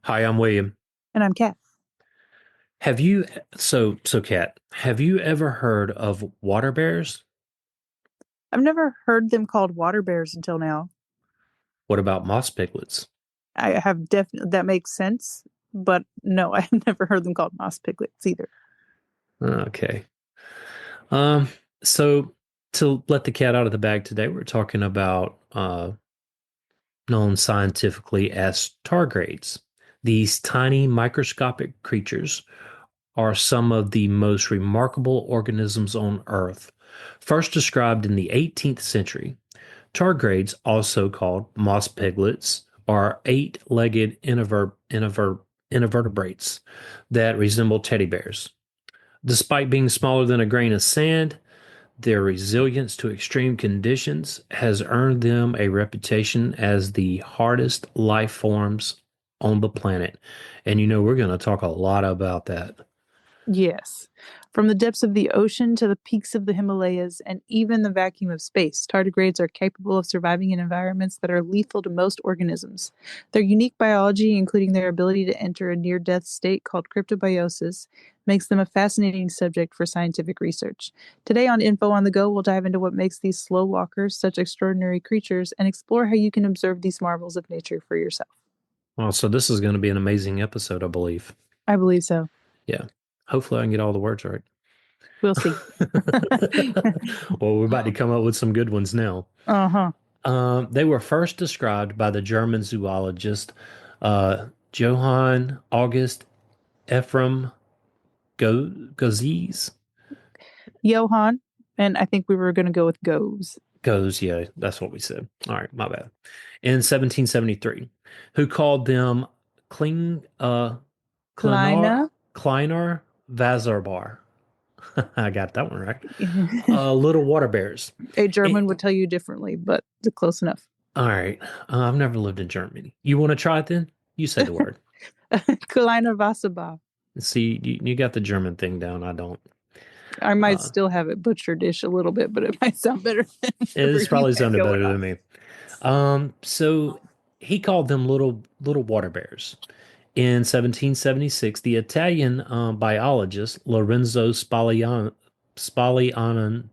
Hi, I'm William. And I'm Kat. Have you Kat, have you ever heard of water bears? I've never heard them called water bears until now. What about moss piglets? I have definitely that makes sense, but no, I've never heard them called moss piglets either. Okay. Um, so to let the cat out of the bag today, we're talking about known scientifically as tardigrades. These tiny microscopic creatures are some of the most remarkable organisms on Earth. First described in the 18th century, tardigrades, also called moss piglets, are eight-legged invertebrates that resemble teddy bears. Despite being smaller than a grain of sand, their resilience to extreme conditions has earned them a reputation as the hardest life forms on the planet. And we're going to talk a lot about that. Yes. From the depths of the ocean to the peaks of the Himalayas and even the vacuum of space, tardigrades are capable of surviving in environments that are lethal to most organisms. Their unique biology, including their ability to enter a near death state called cryptobiosis, makes them a fascinating subject for scientific research. Today on Info on the Go, we'll dive into what makes these slow walkers such extraordinary creatures and explore how you can observe these marvels of nature for yourself. Well, so this is going to be an amazing episode, I believe. I believe so. Yeah. Hopefully I can get all the words right. We'll see. Well, we're about to come up with some good ones now. Uh-huh. They were first described by the German zoologist Johann August Ephraim Gozes. Johann, and I think we were going to go with goes. Goes, yeah, that's what we said. All right, my bad. In 1773, who called them Kling, Kleiner, Kleine. Kleiner Wasserbar. I got that one right. Little water bears. A German It, would tell you differently, but close enough. all right. I've never lived in Germany. You want to try it then? You say the word. Kleiner Wasserbach. See, you got the German thing down. I don't. I might Uh, still have it butchered-ish a little bit, but it might sound better than whatever it's you probably had sounded going better on. than me. So he called them little water bears. In 1776, the Italian biologist Lorenzo Spallanzani, Spallanzani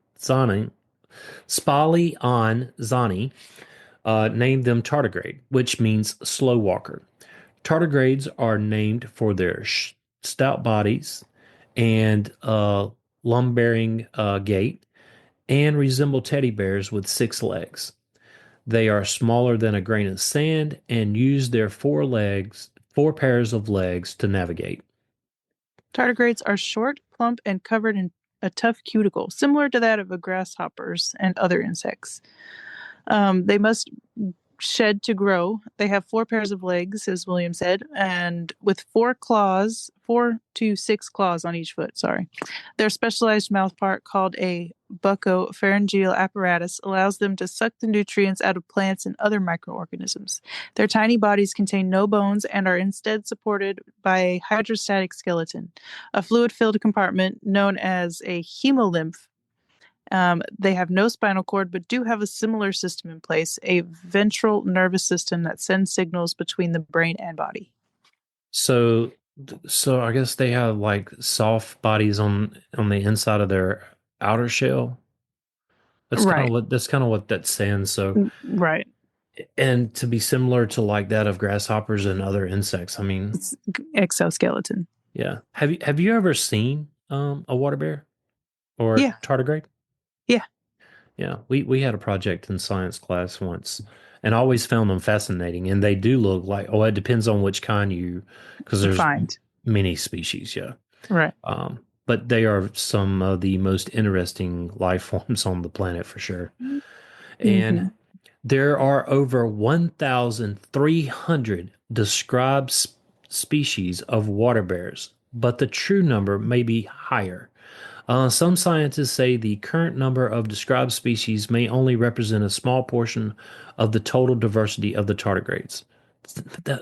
named them tardigrade, which means slow walker. Tardigrades are named for their stout bodies and lumbering gait and resemble teddy bears with six legs. They are smaller than a grain of sand and use their four pairs of legs to navigate. Tardigrades are short, plump, and covered in a tough cuticle, similar to that of a grasshoppers and other insects. They must shed to grow. They have four pairs of legs, as William said, and with four claws, 4 to 6 claws on each foot. Sorry. Their specialized mouth part, called a buccopharyngeal apparatus, allows them to suck the nutrients out of plants and other microorganisms. Their tiny bodies contain no bones and are instead supported by a hydrostatic skeleton, a fluid filled compartment known as a hemolymph. They have no spinal cord, but do have a similar system in place, a ventral nervous system that sends signals between the brain and body. So, so I guess they have like soft bodies on the inside of their outer shell. Right, That's kind of what that saying. So, right. and to be similar to like that of grasshoppers and other insects. I mean, It's exoskeleton. yeah. Have you ever seen a water bear or Yeah, tardigrade? yeah, Yeah, we had a project in science class once, and I always found them fascinating. And they do look like, oh, it depends on which kind because there's find. many species, yeah. Right. But they are some of the most interesting life forms on the planet for sure. And Mm-hmm. there are over 1,300 described species of water bears, but the true number may be higher. Some scientists say the current number of described species may only represent a small portion of the total diversity of the tardigrades.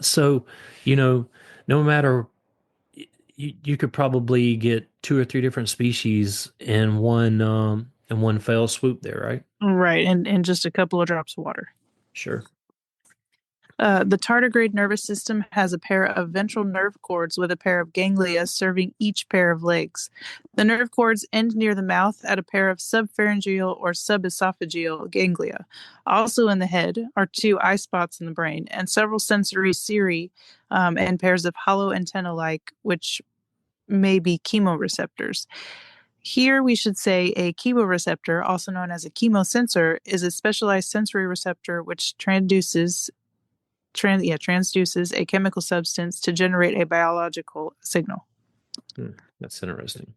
So, you know, no matter you could probably get two or three different species in one fell swoop there, right? Right, and just a couple of drops of water. Sure. The tardigrade nervous system has a pair of ventral nerve cords with a pair of ganglia serving each pair of legs. The nerve cords end near the mouth at a pair of subpharyngeal or subesophageal ganglia. Also in the head are two eye spots in the brain and several sensory cirri and pairs of hollow antenna-like, which may be chemoreceptors. Here we should say a chemoreceptor, also known as a chemosensor, is a specialized sensory receptor which transduces a chemical substance to generate a biological signal. That's interesting.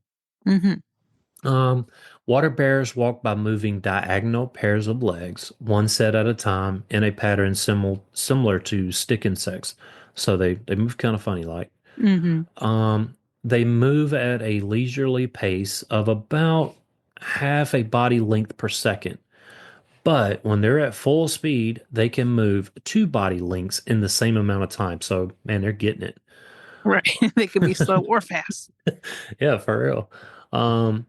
Mm-hmm. Water bears walk by moving diagonal pairs of legs, one set at a time, in a pattern similar to stick insects. So they move kind of funny like. Mm-hmm. They move at a leisurely pace of about half a body length per second. But when they're at full speed, they can move two body lengths in the same amount of time. So, man, they're getting Right. They can be slow or fast. it. Yeah, for real. Um,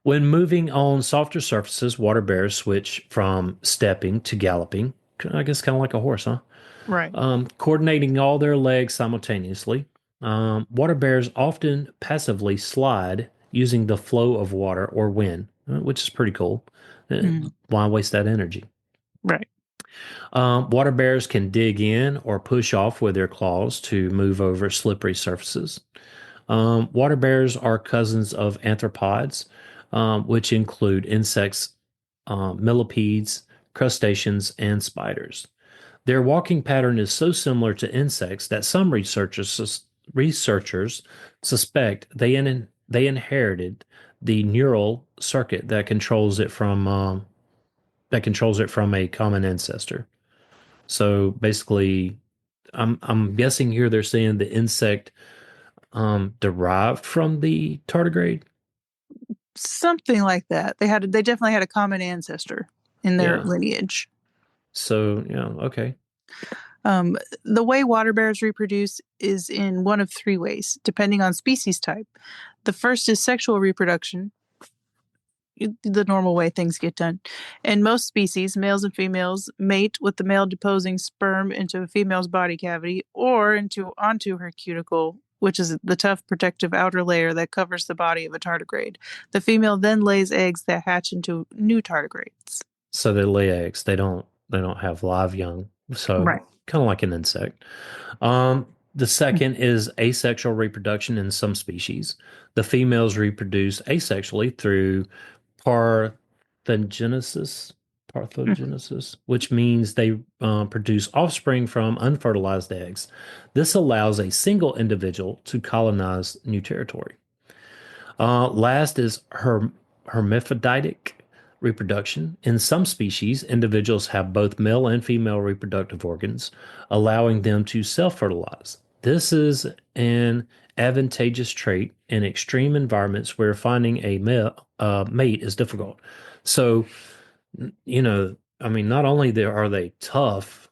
when moving on softer surfaces, water bears switch from stepping to galloping. I guess kind of like a horse, huh? Right. Coordinating all their legs simultaneously. Water bears often passively slide using the flow of water or wind, which is pretty cool. Mm-hmm. Why waste that energy? Right. Water bears can dig in or push off with their claws to move over slippery surfaces. Water bears are cousins of arthropods, which include insects, millipedes, crustaceans, and spiders. Their walking pattern is so similar to insects that some researchers suspect they inherited the neural circuit that controls it from a common ancestor. So basically, I'm guessing here they're saying the insect derived from the tardigrade. Something like that. They definitely had a common ancestor in their Yeah. lineage. So yeah, okay. The way water bears reproduce is in one of three ways, depending on species type. The first is sexual reproduction, the normal way things get done. In most species, males and females mate with the male deposing sperm into a female's body cavity or onto her cuticle, which is the tough protective outer layer that covers the body of a tardigrade. The female then lays eggs that hatch into new tardigrades. So they lay eggs. They don't have live young. So Right. kind of like an insect. The second is asexual reproduction in some species. The females reproduce asexually through parthenogenesis, which means they produce offspring from unfertilized eggs. This allows a single individual to colonize new territory. Last is hermaphroditic reproduction. In some species, individuals have both male and female reproductive organs, allowing them to self-fertilize. This is an advantageous trait in extreme environments where finding a mate is difficult. So, I mean, not only are they tough,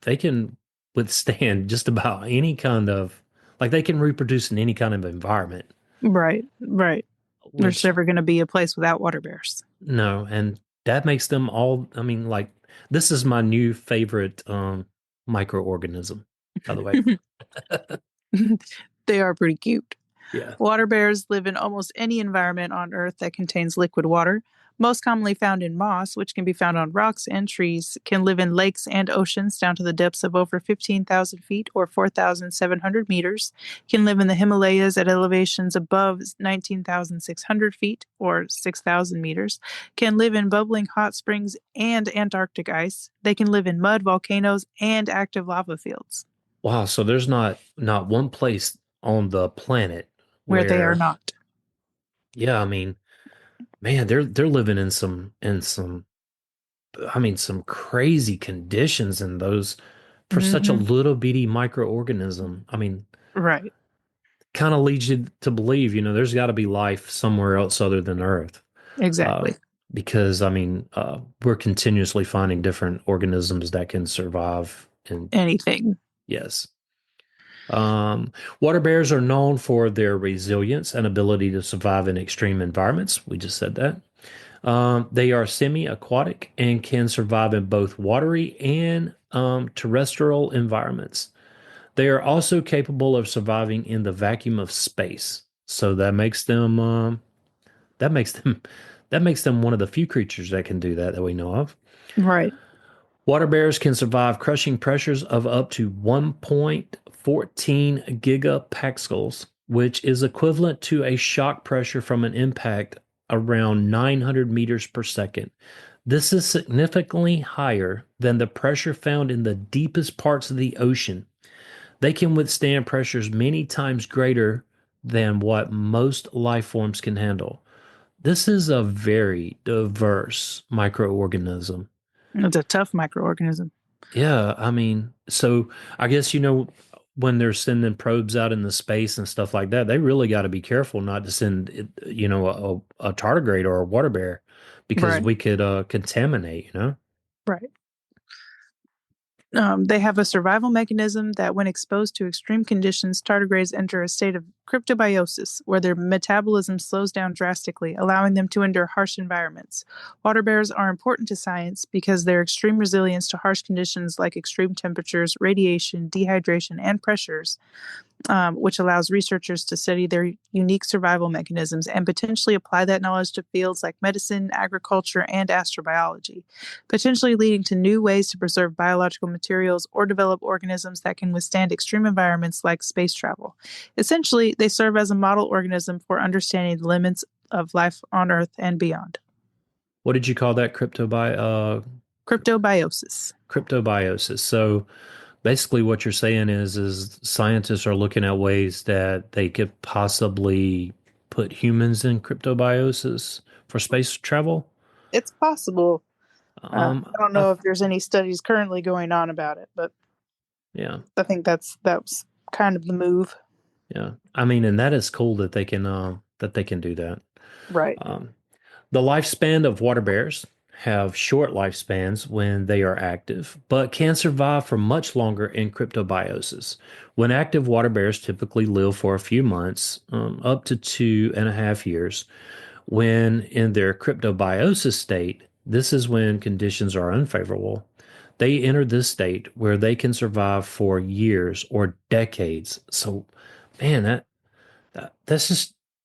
they can withstand just about any kind of, like they can reproduce in any kind of environment, Right. Right. There's which never going to be a place without water bears. no, and that makes them all, I mean, like this is my new favorite microorganism, by the way. They are pretty cute. Yeah. Water bears live in almost any environment on Earth that contains liquid water. Most commonly found in moss, which can be found on rocks and trees, can live in lakes and oceans down to the depths of over 15,000 feet or 4,700 meters, can live in the Himalayas at elevations above 19,600 feet or 6,000 meters, can live in bubbling hot springs and Antarctic ice. They can live in mud, volcanoes, and active lava fields. Wow, so there's not one place on the planet Where they are where, not. yeah, I mean, man, they're living in some I mean some crazy conditions in those for such a Mm-hmm. little bitty microorganism. I mean, Right. kind of leads you to believe, there's got to be life somewhere else other than Earth. Uh, Exactly. because I mean, we're continuously finding different organisms that can survive. And Anything. yes, water bears are known for their resilience and ability to survive in extreme environments. We just said that. They are semi-aquatic and can survive in both watery and terrestrial environments. They are also capable of surviving in the vacuum of space. So that makes them that makes them one of the few creatures that can do that we know of. Right. Water bears can survive crushing pressures of up to 1.14 gigapascals, which is equivalent to a shock pressure from an impact around 900 meters per second. This is significantly higher than the pressure found in the deepest parts of the ocean. They can withstand pressures many times greater than what most life forms can handle. This is a very diverse microorganism. It's a tough microorganism. Yeah, I mean, so I guess when they're sending probes out into space and stuff like that, they really got to be careful not to send a tardigrade or a water bear because Right. we could contaminate. Right. They have a survival mechanism that, when exposed to extreme conditions, tardigrades enter a state of cryptobiosis, where their metabolism slows down drastically, allowing them to endure harsh environments. Water bears are important to science because their extreme resilience to harsh conditions like extreme temperatures, radiation, dehydration, and pressures, which allows researchers to study their unique survival mechanisms and potentially apply that knowledge to fields like medicine, agriculture, and astrobiology, potentially leading to new ways to preserve biological materials or develop organisms that can withstand extreme environments like space travel. Essentially, they serve as a model organism for understanding the limits of life on Earth and beyond. What did you call that Cryptobiosis. cryptobiosis? So basically what you're saying is scientists are looking at ways that they could possibly put humans in cryptobiosis for space travel. It's possible. Um, I don't I know if there's any studies currently going on about it, but yeah, I think that was kind of the move. yeah. I mean, and that is cool that they can do that. Right. Um, the lifespan of water bears have short lifespans when they are active, but can survive for much longer in cryptobiosis. When active, water bears typically live for a few months, up to 2.5 years. When in their cryptobiosis state, this is when conditions are unfavorable. They enter this state where they can survive for years or decades. So, man,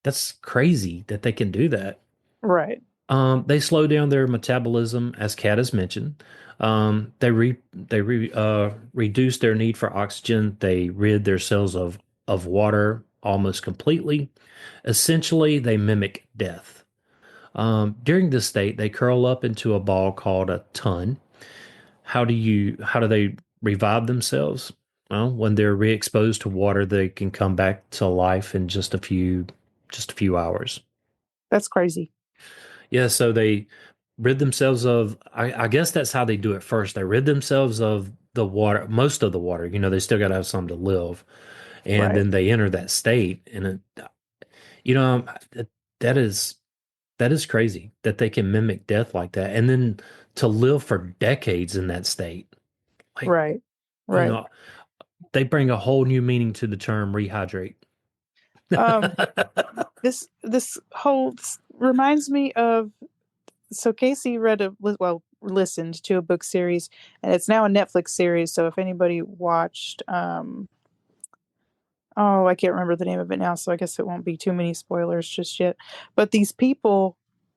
that's crazy that they can do that. Right. They slow down their metabolism, as Kat has mentioned. Reduce their need for oxygen. They rid their cells of water almost completely. Essentially, they mimic death. During this state, they curl up into a ball called a ton. How do they revive themselves? Well, when they're re-exposed to water, they can come back to life in just a few hours. That's crazy. Yeah, so they rid themselves of, I guess that's how they do it first. They rid themselves of the water, most of the water. They still got to have some to live. And Right. then they enter that state. And, you know, that, that is, that is crazy that they can mimic death like that. And then to live for decades in that state. Like, Right. you Right. know, they bring a whole new meaning to the term rehydrate. Um, this whole reminds me of, so Casey listened to a book series, and it's now a Netflix series. So if anybody watched, oh, I can't remember the name of it now, so I guess it won't be too many spoilers just yet. But these people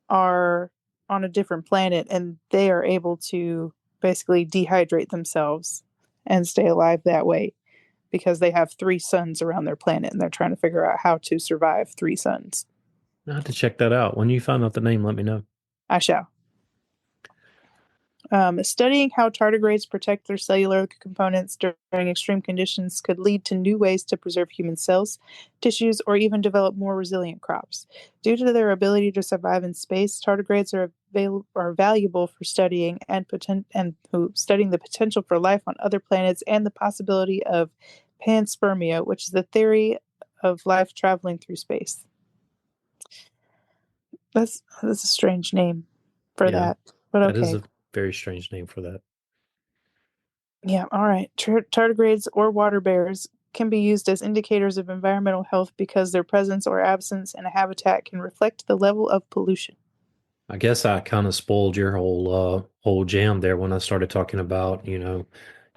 are on a different planet, and they are able to basically dehydrate themselves and stay alive that way because they have three suns around their planet, and they're trying to figure out how to survive three suns. I have to check that out. When you find out the name, let me know. I shall. Studying how tardigrades protect their cellular components during extreme conditions could lead to new ways to preserve human cells, tissues, or even develop more resilient crops. Due to their ability to survive in space, tardigrades are valuable for studying studying the potential for life on other planets and the possibility of panspermia, which is the theory of life traveling through space. That's a strange name for Yeah, that, but that is okay. a very strange name for that. Yeah, all right. Tardigrades or water bears can be used as indicators of environmental health because their presence or absence in a habitat can reflect the level of pollution. I guess I kind of spoiled your whole jam there when I started talking about,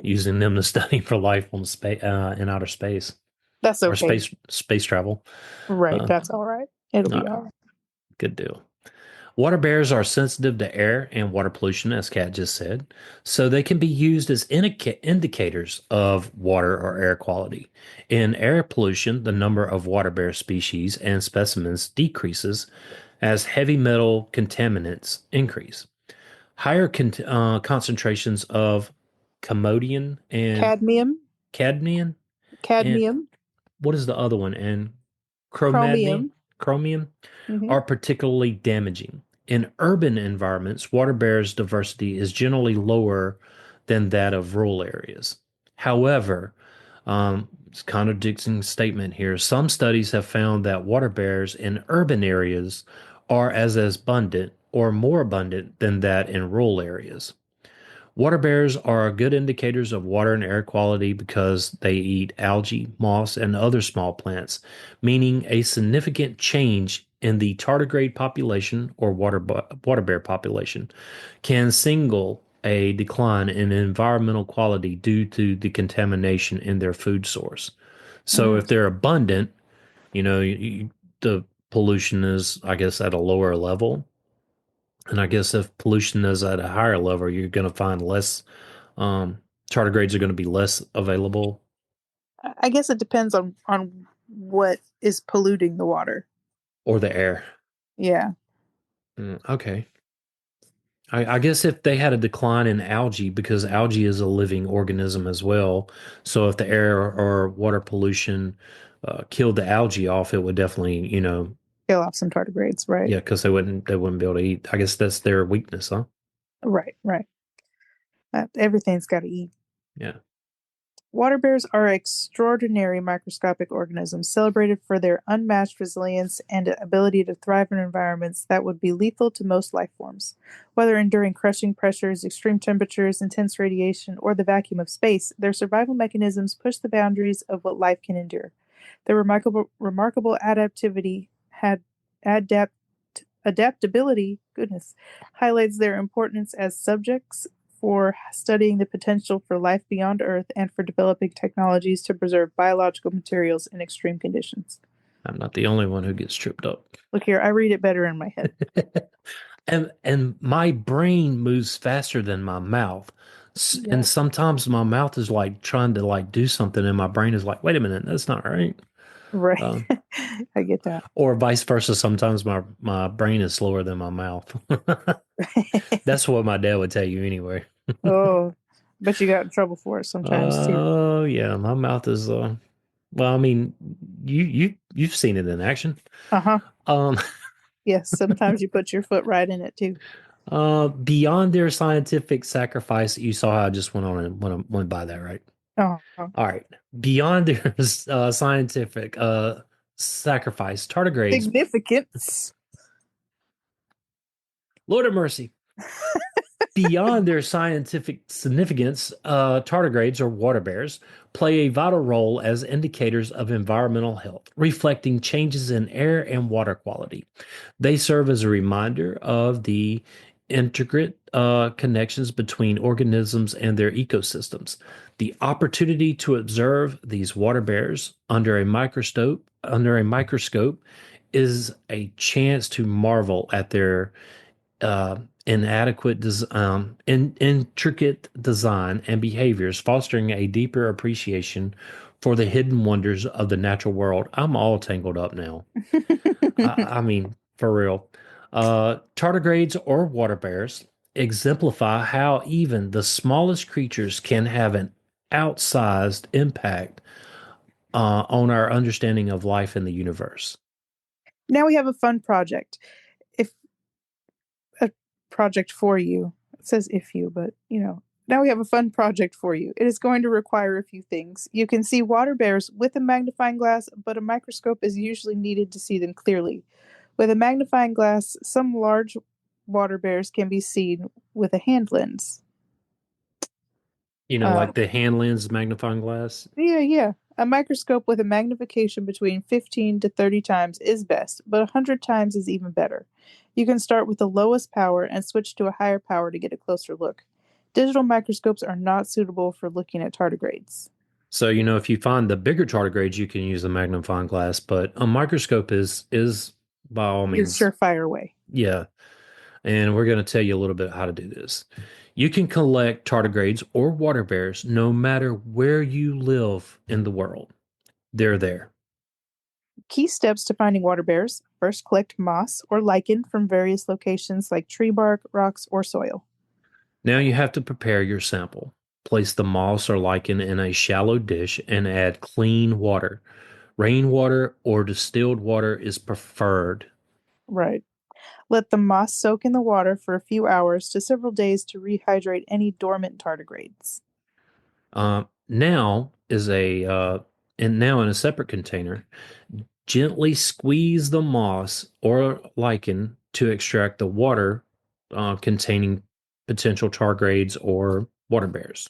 using them to study for life on space in outer space That's or okay. space travel. Right. Uh, That's all right. It'll all be right, all right. good deal. Water bears are sensitive to air and water pollution, as Kat just said, so they can be used as indicators of water or air quality. In air pollution, the number of water bear species and specimens decreases as heavy metal contaminants increase. Higher concentrations of comodian and Cadmium, cadmium and cadmium, what is the other one? And chromadmium, chromium. chromium Hmm. are particularly damaging. In urban environments, water bear's diversity is generally lower than that of rural areas. However, it's a contradicting statement here. Some studies have found that water bears in urban areas are as abundant or more abundant than that in rural areas. Water bears are good indicators of water and air quality because they eat algae, moss, and other small plants, meaning a significant change in the tardigrade population or water bear population can signal a decline in environmental quality due to the contamination in their food source. So Mm. if they're abundant, the pollution is, I guess, at a lower level. And I guess if pollution is at a higher level, you're going to find less um, tardigrades are going to be less available, I guess it depends on what is polluting the water. or the air. Yeah. Okay. I guess if they had a decline in algae, because algae is a living organism as well. So if the air or water pollution killed the algae off, it would definitely, Kill off some tardigrades, right? yeah, because they wouldn't be able to eat. I guess that's their weakness, huh? Right, right. Everything's got to eat. Yeah. Water bears are extraordinary microscopic organisms celebrated for their unmatched resilience and ability to thrive in environments that would be lethal to most life forms. Whether enduring crushing pressures, extreme temperatures, intense radiation, or the vacuum of space, their survival mechanisms push the boundaries of what life can endure. Their remarkable adaptivity had adapt adaptability, goodness, highlights their importance as subjects for studying the potential for life beyond Earth and for developing technologies to preserve biological materials in extreme conditions. I'm not the only one who gets tripped up. Look here, I read it better in my head. And my brain moves faster than my mouth. And Yeah, sometimes my mouth is like trying to like do something and my brain is like, wait a minute, that's not right. right. Um, I get that. or vice versa. Sometimes my brain is slower than my mouth. That's what my dad would tell you anyway. Oh, but you got in trouble for it sometimes too. Oh yeah, my mouth is well, I mean, you've seen it in action. Uh huh. Um Yes, sometimes you put your foot right in it too. beyond their scientific sacrifice, you saw how I just went on and went by that, right? Uh huh. All right. Beyond their scientific sacrifice, tardigrades, Significance. Lord of mercy, beyond their scientific significance, tardigrades or water bears play a vital role as indicators of environmental health, reflecting changes in air and water quality. They serve as a reminder of the intricate connections between organisms and their ecosystems. The opportunity to observe these water bears under a microscope is a chance to marvel at their uh, intricate design and behaviors, fostering a deeper appreciation for the hidden wonders of the natural world. I'm all tangled up now. I mean, for real. Tardigrades or water bears exemplify how even the smallest creatures can have an outsized impact on our understanding of life in the universe. Now we have a fun project. If a project for you, it says if you, but now we have a fun project for you. It is going to require a few things. You can see water bears with a magnifying glass, but a microscope is usually needed to see them clearly. With a magnifying glass, some large water bears can be seen with a hand lens. Like Um, the hand lens magnifying glass. yeah, yeah. A microscope with a magnification between 15 to 30 times is best, but 100 times is even better. You can start with the lowest power and switch to a higher power to get a closer look. Digital microscopes are not suitable for looking at tardigrades. So, if you find the bigger tardigrades, you can use a magnifying glass, but a microscope is by all Your means, surefire way. yeah. And we're going to tell you a little bit how to do this. You can collect tardigrades or water bears no matter where you live in the world. They're there. Key steps to finding water bears. First, collect moss or lichen from various locations like tree bark, rocks, or soil. Now you have to prepare your sample. Place the moss or lichen in a shallow dish and add clean water. Rainwater or distilled water is preferred. Right. Let the moss soak in the water for a few hours to several days to rehydrate any dormant tardigrades. Now is a and now in a separate container, gently squeeze the moss or lichen to extract the water containing potential tardigrades or water bears.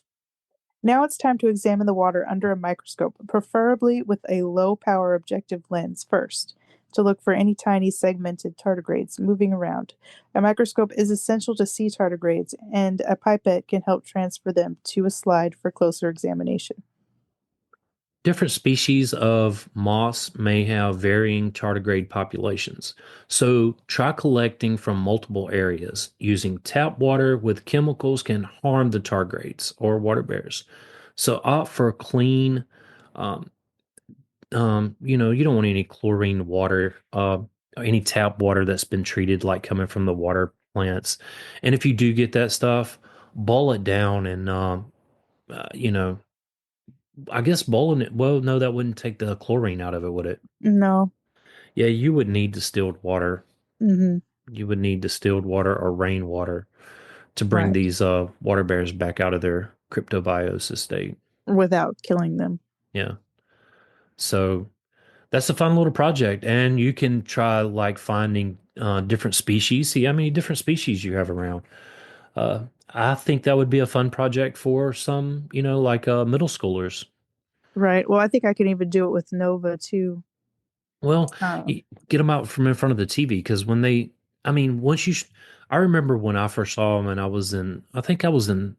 Now it's time to examine the water under a microscope, preferably with a low power objective lens first, to look for any tiny segmented tardigrades moving around. A microscope is essential to see tardigrades, and a pipette can help transfer them to a slide for closer examination. Different species of moss may have varying tardigrade populations, so try collecting from multiple areas. Using tap water with chemicals can harm the tardigrades or water bears. So opt for clean, um, you don't want any chlorine water, any tap water that's been treated like coming from the water plants. And if you do get that stuff, boil it down and, uh, you know, I guess boiling it, well, no, that wouldn't take the chlorine out of it, would it? No. Yeah, you would need distilled water. Mm-hmm. You would need distilled water or rainwater to bring Right. these water bears back out of their cryptobiosis state. Without killing them. Yeah. So that's a fun little project. And you can try like finding different species, see how many different species you have around. I think that would be a fun project for some, like middle schoolers. Right. Well, I think I can even do it with Nova too. Well, Um, get them out from in front of the TV because when I mean, I remember when I first saw them and I think I was in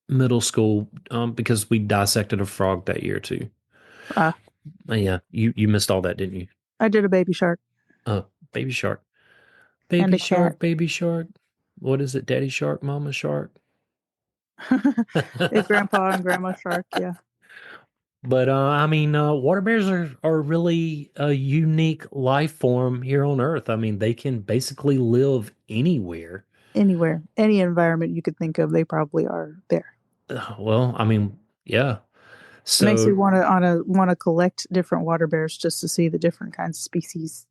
middle school because we dissected a frog that year too. ah, Yeah, you missed all that, didn't you? I did a baby shark Uh, baby shark, and baby a cat. shark, baby shark. What is it? Daddy shark, mama shark. A grandpa and grandma shark, yeah. But I mean, water bears are really a unique life form here on Earth. I mean, they can basically live anywhere. Anywhere, any environment you could think of, they probably are there. Well, I mean, yeah. It makes me So want to collect different water bears just to see the different kinds of species.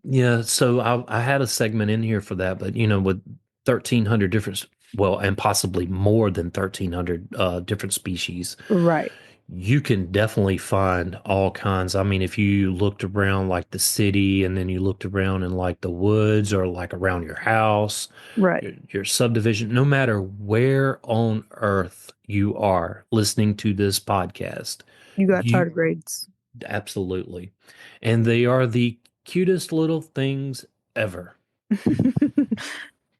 yeah, so I had a segment in here for that, but with 1,300 different, well, and possibly more than 1,300 different species, Right, you can definitely find all kinds. I mean, if you looked around like the city and then you looked around in like the woods or like around your house, right. your subdivision, no matter where on earth you are listening to this podcast, You got you tardigrades. absolutely. And they are the cutest little things ever.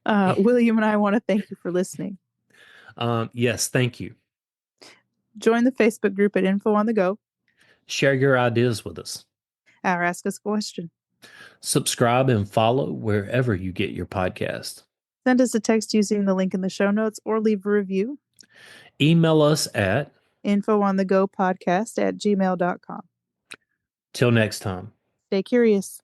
William and I want to thank you for listening. Yes, thank you. Join the Facebook group at Info on the Go, Share your ideas with us. or ask us a question. Subscribe and follow wherever you get your podcast. Send us a text using the link in the show notes or leave a review. Email us at Infoonthegopodcast@gmail.com. till next time. Stay curious.